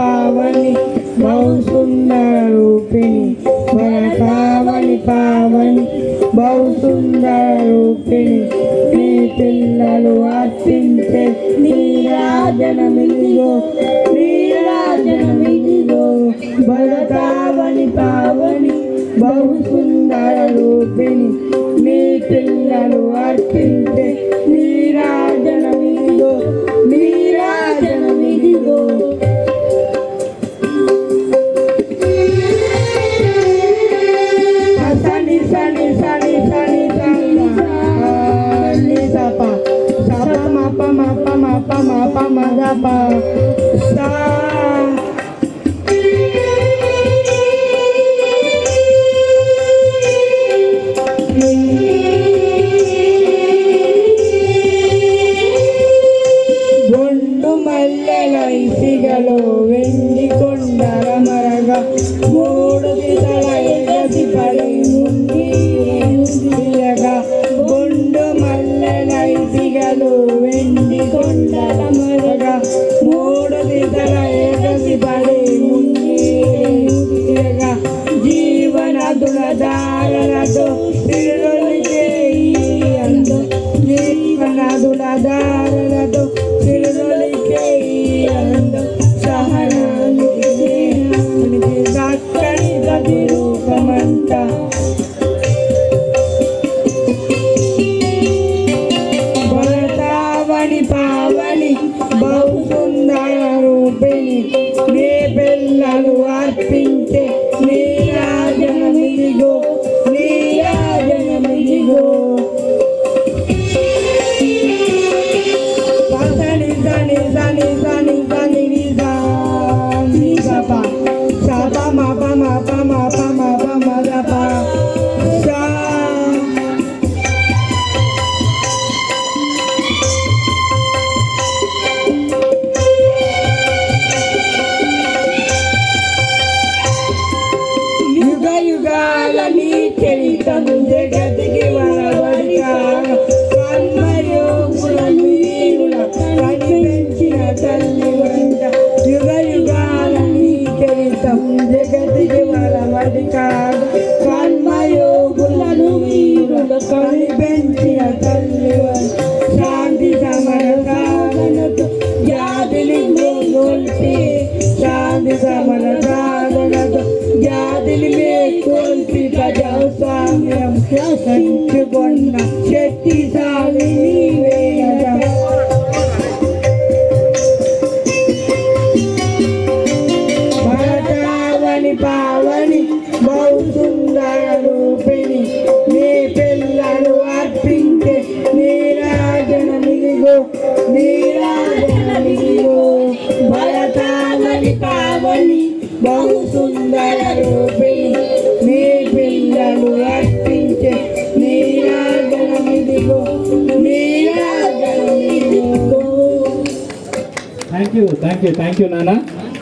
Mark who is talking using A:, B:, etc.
A: పావని బహు సుందర రూపిణి వరకావని పావని బహు సుందర రూపిణి నీ పిల్లలు అర్పించే నీరాజనమిదిగో నీరాజనమిదిగో వరకావని పావని బహు సుందర రూపిణి నీ పిల్లలు అర్పించే నీరాజనమిదిగో నీరాజనమిదిగో సని సని సని సని సని సప సప మప మప మప మప మగప సా బొండు మల్లెల ఇసిగలో వెండి కొండల మరగా మూడు దిశల ఎగసి పడి ముంగిగా బొండు మల్లెల ఇసిగలో వెండి కొండల మరగా మూడు దిశల ఎగసి పడి ముంగిగా జీవనదుల దారలతో తిరుగొలికే అందు జీవనదుల దారలతో తిరుగొలికే అందు సహనానికి దక్కని గది రూపమంత భరతావని పావని బహు సుందర రూపిణి నీ పిల్లలు అర్పించే నీరాజనమిదిగో నీరాజనమిదిగో సని సని సని సని సని ని సప సప మప మప మప మప మగప సా యుగ యుగాల నీ చరితం జగతికి వరవడిగా కన్మయోగుల నీరుల కనిపెంచిన తల్లి వంట యుగ యుగాల నీ చరితం జగతికి వరవడిగా కన్మయోగులను వీరుల కనిపెంచిన తల్లి వంట శాంతి సమర సాధనతో జాతిని గొల్పి శాంతి సమర సాధనతో జాతిని మేల్కొల్పి ప్రజాస్వామ్యం సంచుకొన్న శక్తిశాలి నీవేయగా భరతావని పావని బహు సుందర రూపిణి నీ పిల్లలు అర్పించే నీరాజనమిదిగో నీరాజనమిదిగో భరతావని పావని బహు సుందర రూపిణి నీ పిల్లలు అర్పించే నీరాజనమిదిగో నీరాజనమిదిగో.
B: థ్యాంక్ యూ నాన్న.